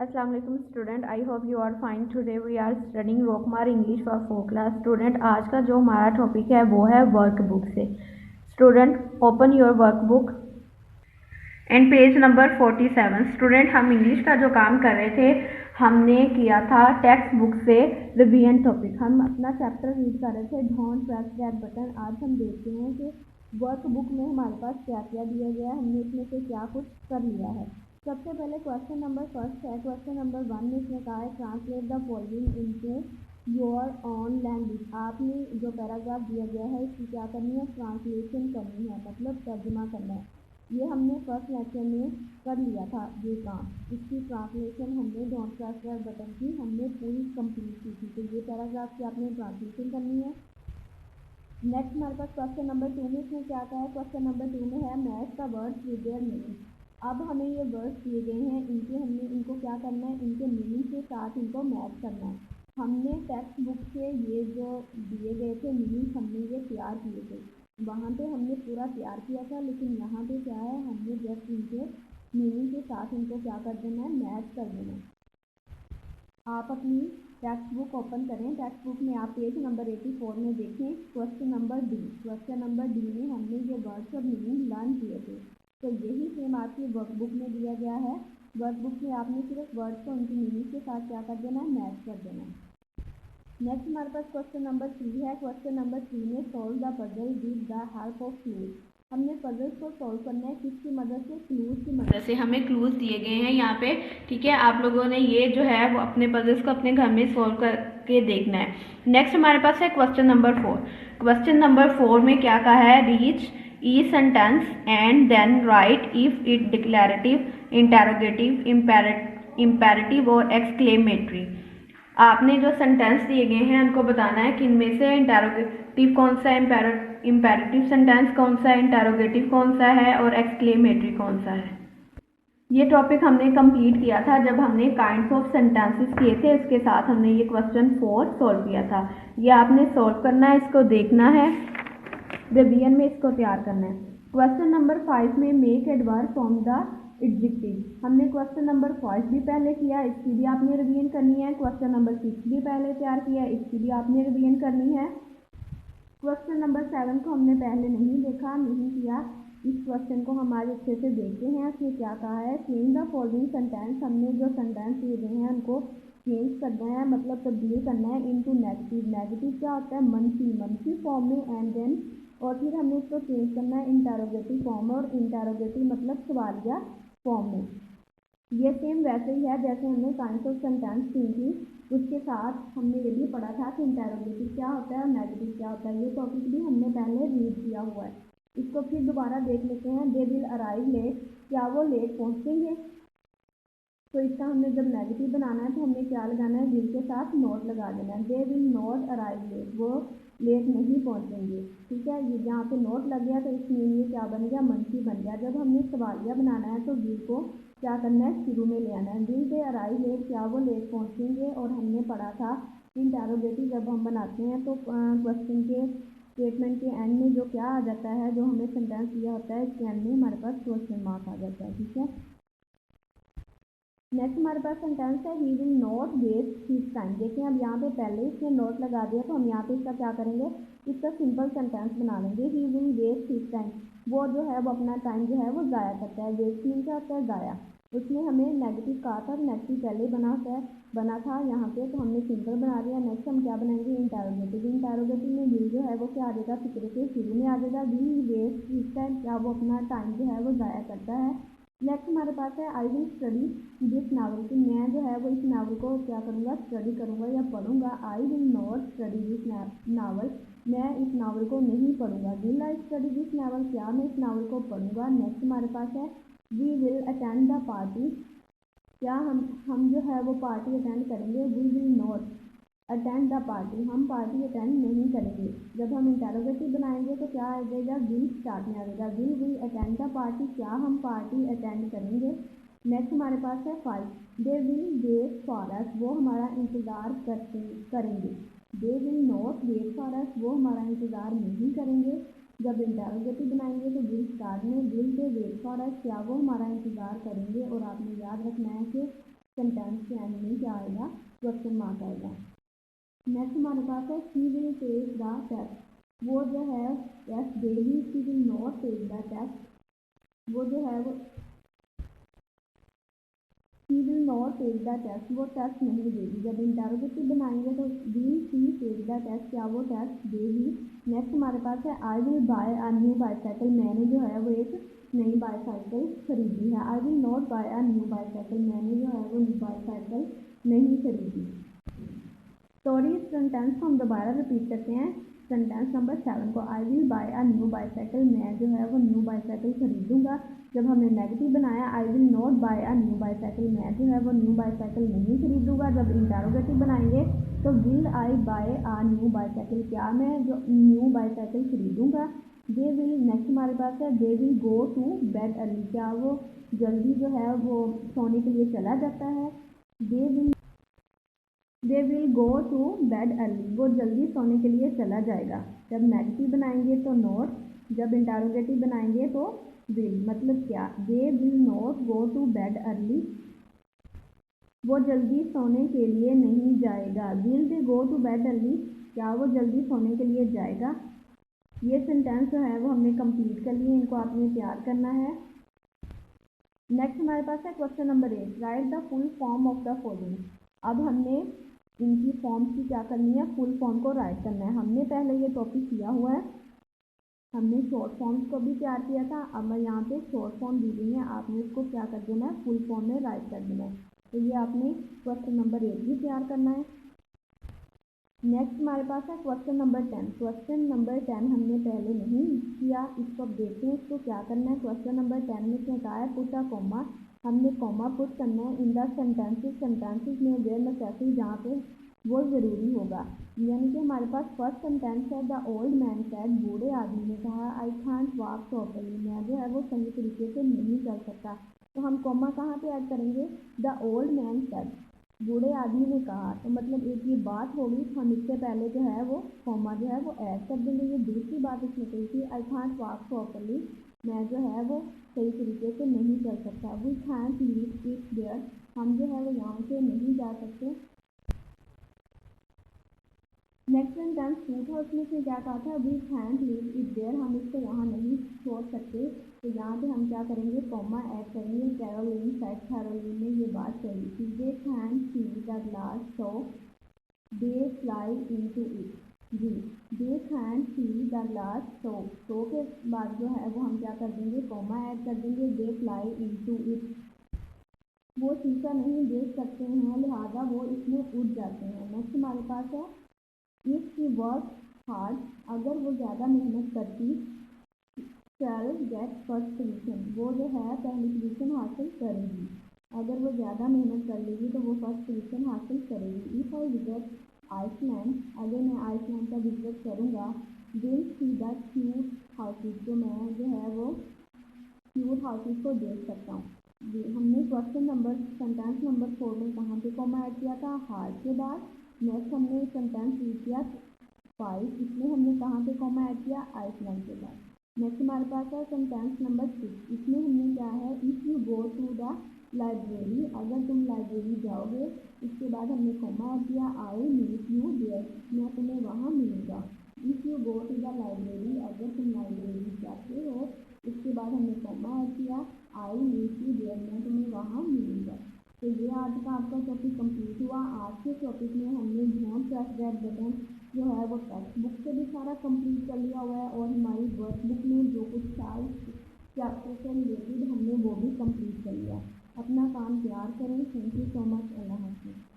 अस्सलाम वालेकुम student, I hope you are fine. Today we are studying रोकमार English for 4 class. Student, आज का जो हमारा टॉपिक है वो है वर्कबुक से। Student, open your workbook and page number 47। Student, हम इंग्लिश का जो काम कर रहे थे हमने किया था टेक्स्ट बुक से रिवीजन टॉपिक। हम अपना चैप्टर रीड कर रहे थे डोंट प्रेस दैट बटन। आज हम देखते हैं कि वर्कबुक में हमारे पास क्या क्या दिया गया है, हमने इसमें से क्या कुछ कर लिया है। सबसे पहले क्वेश्चन नंबर फर्स्ट है। क्वेश्चन नंबर 1 में इसमें कहा है translate the following into your on language. आपने जो पैराग्राफ दिया गया है इसकी क्या करनी है, ट्रांसलेशन करनी है, मतलब तर्जुमा करना है। ये हमने फर्स्ट लेक्चर में कर लिया था ये काम। इसकी ट्रांसलेशन हमने डोंट प्रेस दैट बटन की हमने पूरी कंप्लीट की थी। तो ये पैराग्राफ की आपने ट्रांसलेशन करनी है। नेक्स्ट हमारे पास क्वेश्चन नंबर 2 में इसमें क्या आता है। क्वेश्चन नंबर 2 में है match the words with their meaning. अब हमें ये वर्ड्स दिए गए हैं, हमने इनको क्या करना है, इनके मीनिंग के साथ इनको मैच करना है। हमने टेक्स्ट बुक से ये जो दिए गए थे मीनिंग हमने ये तैयार किए थे, वहाँ पे हमने पूरा तैयार किया था, लेकिन यहाँ पे क्या है, हमने जस्ट इनके मीनिंग के साथ इनको क्या कर देना है, मैच कर देना है। आप अपनी टेक्स्ट बुक ओपन करें। टेक्स्ट बुक में आप पेज नंबर 84 में देखें question number D. Question number D में हमने ये वर्ड्स और मीनिंग लर्न किए थे। तो यही सेम आपकी वर्कबुक में दिया गया है। वर्कबुक में आपने सिर्फ वर्ड्स को उनकी मीनिंग के साथ क्या कर देना है, मैच कर देना है। नेक्स्ट हमारे पास क्वेश्चन नंबर 3 है। क्वेश्चन नंबर 3 में solve the puzzle with the help of clues. हमने पजल्स को सॉल्व करना है किसकी मदद से, क्लूज की मदद से। हमें क्लूज दिए गए हैं यहाँ पे, ठीक है। आप लोगों ने ये जो है वो अपने पजल्स को अपने घर में सॉल्व करके देखना है। नेक्स्ट हमारे पास है क्वेश्चन नंबर 4। क्वेश्चन नंबर 4 में क्या कहा है, reach the sentence and then write if it declarative, interrogative, imperative और एक्सक्लेमेटरी। आपने जो सेंटेंस दिए गए हैं उनको बताना है कि इनमें से इंटेरोगेटिव कौन सा है, इम्पेरेटिव सेंटेंस कौन सा है, इंटेरोगेटिव कौन सा है और एक्सक्लेमेटरी कौन सा है। ये टॉपिक हमने कंप्लीट किया था जब हमने काइंड्स ऑफ सेंटेंसेस किए थे। इसके साथ हमने ये क्वेश्चन 4 सॉल्व किया था। ये आपने सॉल्व करना है, इसको देखना है, रिवीजन में इसको तैयार करना है। क्वेश्चन नंबर 5 में make adverb from the adjective. हमने क्वेश्चन नंबर 5 भी पहले किया, इसकी भी आपने रिवीजन करनी है। क्वेश्चन नंबर 6 भी पहले तैयार किया, इसकी भी आपने रिवीजन करनी है। क्वेश्चन नंबर 7 को हमने पहले नहीं देखा, नहीं किया। इस क्वेश्चन को हम आज अच्छे से देखते हैं। इसमें क्या कहा है, चेंज द फॉलोइंग सेंटेंस। हमने जो सेंटेंस दिए गए हैं उनको चेंज करना है, मतलब तब्दील करना है इनटू नेगेटिव। नेगेटिव क्या होता है, मंफी, मंफी फॉर्म में, एंड देन और फिर हमने इसको चेंज करना है इंटेरोगेटिव फॉर्म, और इंटेरोगेटिव मतलब सवालिया फॉर्म में। ये सेम वैसे ही है जैसे हमने काइंड्स ऑफ सेंटेंस की थी, उसके साथ हमने ये भी पढ़ा था कि इंटेरोगेटिव क्या होता है और नेगेटिव क्या होता है। ये टॉपिक भी हमने पहले रीड किया हुआ है, इसको फिर दोबारा देख लेते हैं। दे विल अराइव लेट, क्या वो लेट पहुँचेंगे। तो इसका हमने जब नेगेटिव बनाना है तो हमने क्या लगाना है, विल के साथ नॉट लगा देना है। They will not arrive late, वो लेट नहीं पहुँचेंगे, ठीक है। ये यहाँ पे नोट लग गया तो इसमें ये क्या बन गया, मंफी बन गया। जब हमने सवालिया बनाना है तो विल को क्या करना है, शुरू में ले आना है। विल दे अराइव लेट, क्या वो लेट पहुँचेंगे। और हमने पढ़ा था इंटेरोगेटिव जब हम बनाते हैं तो क्वेश्चन के स्टेटमेंट के एंड में जो क्या आ जाता है, जो हमें सेंटेंस दिया होता है इसके एंड में हमारे पास क्वेश्चन मार्क आ जाता है, ठीक है। नेक्स्ट हमारे पास सेंटेंस है he will not waste his time. देखिए अब यहाँ पे पहले इसने नोट लगा दिया तो हम यहाँ पे इसका क्या करेंगे, इसका सिंपल सेंटेंस बना लेंगे। He will waste his time, वो जो है वो अपना टाइम जो है वो ज़ाया करता है। वेस्ट मीन क्या होता है, ज़ाया। उसमें हमें नेगेटिव कहा था, नेगेटिव पहले बना था यहाँ पे, तो हमने सिंपल बना दिया। नेक्स्ट हम क्या बनाएंगे, इंटेरोगेटिव। इंटेरोगेटिव में विल जो है वो क्या आ जाएगा, फिक्र के शुरू में आ जाएगा। विल वेस्ट हिज टाइम, क्या वो अपना टाइम जो है वो ज़ाया करता है। नेक्स्ट हमारे पास है I will study this novel, कि मैं जो है वो इस नावल को क्या करूँगा, स्टडी करूँगा या पढ़ूंगा। आई will not study this novel, मैं इस नावल को नहीं पढ़ूंगा। Will I study this novel, क्या मैं इस नावल को पढ़ूंगा। नेक्स्ट हमारे पास है we will attend the party, क्या हम जो है वो पार्टी अटेंड करेंगे। We will not attend the party, हम पार्टी अटेंड नहीं करेंगे। जब हम इंटेरोगेटिव बनाएंगे तो क्या आ जाएगा, विल स्टार्ट में आ जाएगा। Will we attend the party, क्या हम पार्टी अटेंड करेंगे। नेक्स्ट हमारे पास है 5, they will wait for us, वो हमारा इंतज़ार करेंगे। They will not wait for us, वो हमारा इंतज़ार नहीं करेंगे। जब इंटेरोगेटिव बनाएंगे तो विल स्टार्ट में, will they wait for us, क्या वो हमारा इंतज़ार करेंगे। और आपने याद रखना है कि सेंटेंस के एंड में क्या आएगा, क्वेश्चन मार्क आएगा। नेक्स्ट हमारे पास है she will take the test. वो जो है टेस्ट देगी, she will not take the test. वो जो है वो she will not take the test, वो टेस्ट नहीं देगी। जब इंटरोगेटिव बनाएंगे तो will she take the test, क्या वो टेस्ट देगी। नेक्स्ट हमारे पास है I will buy a new bicycle. मैंने जो है वो एक नई बाईसाइकिल खरीदी है। I will not buy a new bicycle, मैंने जो है वो बाईसाइकिल नहीं खरीदी। सॉरी, सेंटेंस को हम दोबारा रिपीट करते हैं। सेंटेंस नंबर 7 को, आई will buy a new bicycle, मैं जो है वो न्यू बाईसाइकिल खरीदूंगा। जब हमने नेगेटिव बनाया I will not buy a new bicycle, मैं जो है वो न्यू बाईसाइकिल नहीं खरीदूंगा। जब इंटरोगेटिव बनाएंगे तो will I buy a new bicycle, क्या मैं जो न्यू बाईसाइकिल खरीदूंगा। दे विल, नेक्स्ट हमारे पास है they will go to bed early, क्या वो जल्दी जो है वो सोने के लिए चला जाता है। They will go to bed early, वो जल्दी सोने के लिए चला जाएगा। जब नेगेटिव बनाएंगे तो नॉट, जब इंटरोगेटिव बनाएंगे तो विल। मतलब क्या, they will not go to bed early, वो जल्दी सोने के लिए नहीं जाएगा। Will they go to bed early, क्या वो जल्दी सोने के लिए जाएगा। ये सेंटेंस जो है वो हमने कंप्लीट कर लिए, इनको आपने तैयार करना है। नेक्स्ट हमारे पास है question number 8, right the full form of the following. अब हमने इनकी फॉर्म की क्या करनी है, फुल फॉर्म को राइट करना है। हमने पहले ये टॉपिक किया हुआ है, हमने शॉर्ट फॉर्म्स को भी तैयार किया था। अब मैं यहाँ पे शॉर्ट फॉर्म दी गई है, आपने इसको क्या कर देना है, फुल फॉर्म में राइट कर देना है। तो ये आपने क्वेश्चन नंबर 8 भी तैयार करना है। नेक्स्ट हमारे पास है क्वेश्चन नंबर 10। क्वेश्चन नंबर 10 हमने पहले नहीं किया, इसको अब देखते हैं इसको क्या करना है। क्वेश्चन नंबर 10 में क्या कहा है, पुट अ कॉमा, हमने कॉमा पुट करना है इन द सेंटेंसेस, सेंटेंसेस में वेयर नेसेसरी, जहाँ पे वो ज़रूरी होगा। यानी कि हमारे पास फर्स्ट सेंटेंस है द ओल्ड मैन सेड, बूढ़े आदमी ने कहा, आई कांट वॉक प्रॉपर्ली, मैं जो है वो सही तरीके से नहीं चल सकता। तो हम कॉमा कहाँ पे ऐड करेंगे, द ओल्ड मैन सेड, बूढ़े आदमी ने कहा। तो मतलब एक ये बात होगी, हम इससे पहले जो है वो कॉमा जो है वो ऐड कर देंगे। ये दूसरी बात इसमें कही थी, आई कांट वॉक प्रॉपर्ली, मैं जो है वो सही तरीके से नहीं चल सकता। We can't leave it there, हम जो है वो यहाँ से नहीं जा सकते। नेक्स्ट सेंटेंस 2 था, उसमें से क्या कहा था, we can't leave it there, हम इसको यहाँ नहीं छोड़ सकते। तो यहाँ पे हम क्या करेंगे, कॉमा ऐड करेंगे। कैरोलिन सेड, कैरोलिन ने ये बात कही थी, they can't see the glass so they fly into it. जी, they can't see the glass so के बाद जो है वो हम क्या कर देंगे, कॉमा ऐड कर देंगे, दे फ्लाई इनटू इट, वो शीशा नहीं देख सकते हैं लिहाजा वो इसमें उड़ जाते हैं। नेक्स्ट हमारे पास है इफ शी वर्क हार्ड, अगर वो ज़्यादा मेहनत करती, शैल गेट फर्स्ट पोजीशन, वो जो है पहली पोजीशन हासिल करेगी। अगर वो ज़्यादा मेहनत कर लेगी तो वो फर्स्ट पोजीशन हासिल करेगी। इफ़ आई विजिट आइसलैंड, अगर मैं आइसलैंड का विजिट करूँगा, will see the cute houses, तो मैं जो है वो क्यूट हाउसेस को देख सकता हूँ। जी, हमने क्वेश्चन नंबर सेंटेंस नंबर 4 में कहाँ पे कॉमा ऐड किया था, हार्ड के बाद। नेक्स्ट हमने सेंटेंस यूज किया 5, इसमें हमने कहाँ पे कॉमा ऐड किया, आइसलैंड के बाद। नेक्स्ट हमारे पास है सेंटेंस नंबर 6, इसमें हमने क्या है, if you go to the library, अगर तुम लाइब्रेरी जाओगे, इसके बाद हमने कॉमा ऐड किया, आई मीट यू देयर, मैं तुम्हें वहाँ मिलूँगा। If you go to the library, अगर तुम लाइब्रेरी जाते हो, इसके बाद हमने कॉमा ऐड किया, आई मीट यू देयर, मैं तुम्हें वहाँ मिलूँगा। तो ये आज का आपका टॉपिक कंप्लीट हुआ। आज के टॉपिक में हमने डोंट प्रेस दैट बटन जो है वो टेक्स्ट बुक से भी सारा कंप्लीट कर लिया हुआ है, और हमारी वर्कबुक में जो कुछ था चैप्टर से रिलेटेड हमने वो भी कंप्लीट कर लिया। अपना काम तैयार करें। Thank you so much. अल्लाह हाफ़िज़।